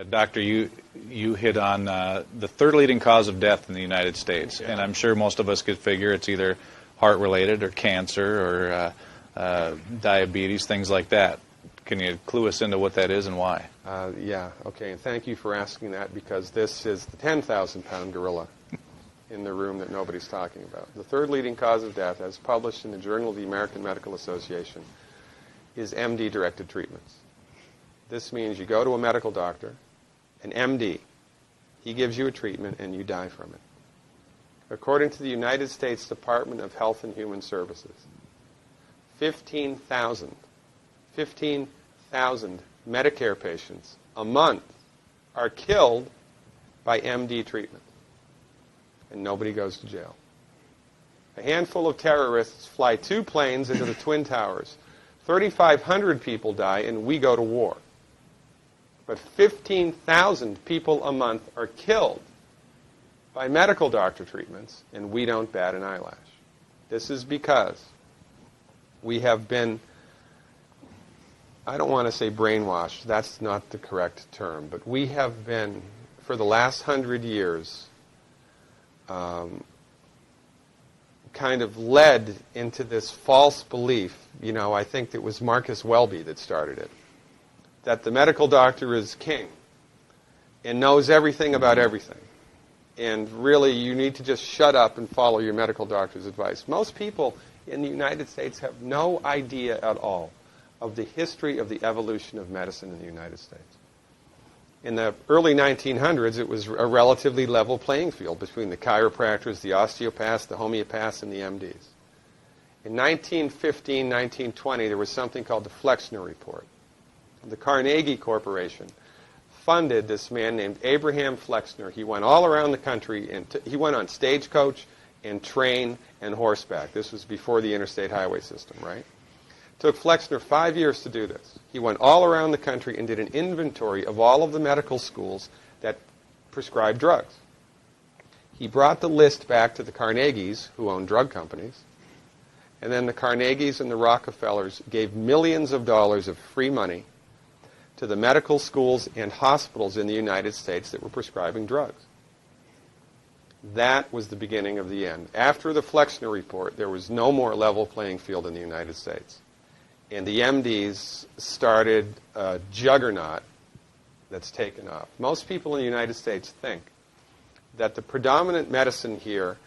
Doctor, you hit on the third leading cause of death in the United States, and I'm sure most of us could figure it's either heart-related or cancer or diabetes, things like that. Can you clue us into what that is and why? Yeah, okay, and thank you for asking that, because this is the 10,000-pound gorilla in the room that nobody's talking about. The third leading cause of death, as published in the Journal of the American Medical Association, is MD-directed treatments. This means you go to a medical doctor, an MD. He gives you a treatment and you die from it. According to the United States Department of Health and Human Services, 15,000 Medicare patients a month are killed by MD treatment. And nobody goes to jail. A handful of terrorists fly 2 planes into the Twin Towers. 3,500 people die and we go to war. But 15,000 people a month are killed by medical doctor treatments, and we don't bat an eyelash. This is because we have been, I don't want to say brainwashed, that's not the correct term, but we have been, for the last 100 years, kind of led into this false belief. You know, I think it was Marcus Welby that started it, that the medical doctor is king and knows everything about everything. And really, you need to just shut up and follow your medical doctor's advice. Most people in the United States have no idea at all of the history of the evolution of medicine in the United States. In the early 1900s, it was a relatively level playing field between the chiropractors, the osteopaths, the homeopaths, and the MDs. In 1915, 1920, there was something called the Flexner Report. The Carnegie Corporation funded this man named Abraham Flexner. He went all around the country, and he went on stagecoach and train and horseback. This was before the interstate highway system, right? It took Flexner 5 years to do this. He went all around the country and did an inventory of all of the medical schools that prescribed drugs. He brought the list back to the Carnegies, who owned drug companies, and then the Carnegies and the Rockefellers gave millions of dollars of free money to the medical schools and hospitals in the United States that were prescribing drugs. That was the beginning of the end. After the Flexner Report, there was no more level playing field in the United States. And the MDs started a juggernaut that's taken off. Most people in the United States think that the predominant medicine here,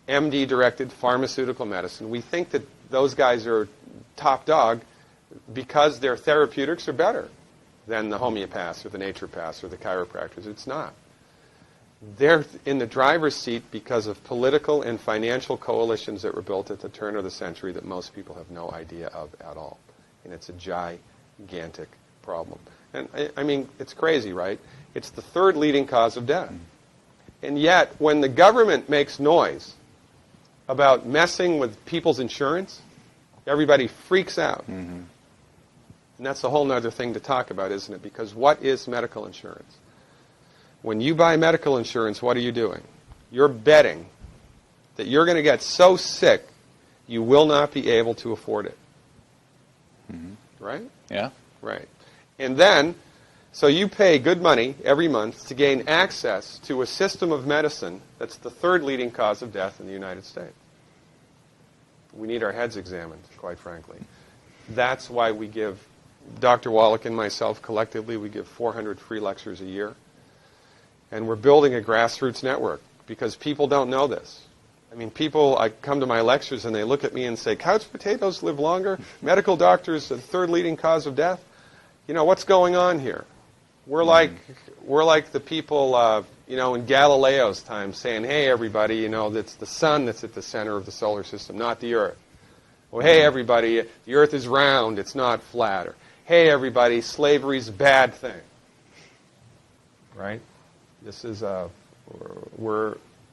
MD-directed pharmaceutical medicine, we think that those guys are top dog because their therapeutics are better than the homeopaths or the naturopaths or the chiropractors. It's not. They're in the driver's seat because of political and financial coalitions that were built at the turn of the century that most people have no idea of at all. And it's a gigantic problem. And I mean, it's crazy, right? It's the third leading cause of death. And yet, when the government makes noise about messing with people's insurance, everybody freaks out. Mm-hmm. And that's a whole other thing to talk about, isn't it? Because what is medical insurance? When you buy medical insurance, what are you doing? You're betting that you're going to get so sick you will not be able to afford it. Mm-hmm. Right? Yeah. Right. And then, so you pay good money every month to gain access to a system of medicine that's the third leading cause of death in the United States. We need our heads examined, quite frankly. That's why we give, Dr. Wallach and myself collectively, we give 400 free lectures a year. And we're building a grassroots network because people don't know this. I mean, I come to my lectures and they look at me and say, couch potatoes live longer? Medical doctors, the third leading cause of death? You know, what's going on here? We're like the people, in Galileo's time saying, hey, everybody, it's the sun that's at the center of the solar system, not the Earth. Well, hey, everybody, the Earth is round, it's not flat. Or, hey, everybody, slavery's a bad thing. Right? This is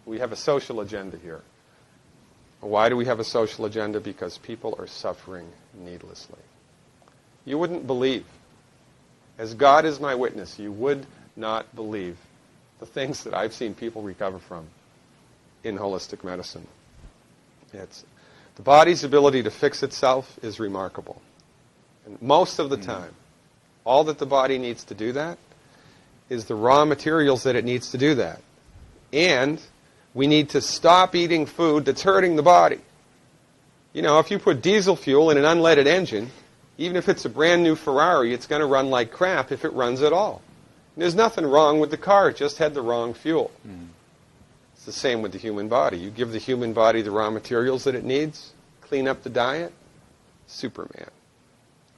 we have a social agenda here. Why do we have a social agenda? Because people are suffering needlessly. You wouldn't believe, as God is my witness, you would not believe the things that I've seen people recover from in holistic medicine. The body's ability to fix itself is remarkable. And most of the time, all that the body needs to do that is the raw materials that it needs to do that. And we need to stop eating food that's hurting the body. You know, if you put diesel fuel in an unleaded engine, even if it's a brand new Ferrari, it's going to run like crap if it runs at all. And there's nothing wrong with the car, it just had the wrong fuel. It's the same with the human body. You give the human body the raw materials that it needs, clean up the diet, Superman,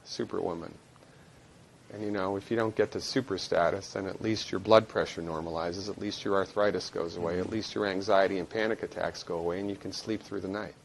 Superwoman. And you know, if you don't get to super status, then at least your blood pressure normalizes, at least your arthritis goes away, at least your anxiety and panic attacks go away, and you can sleep through the night.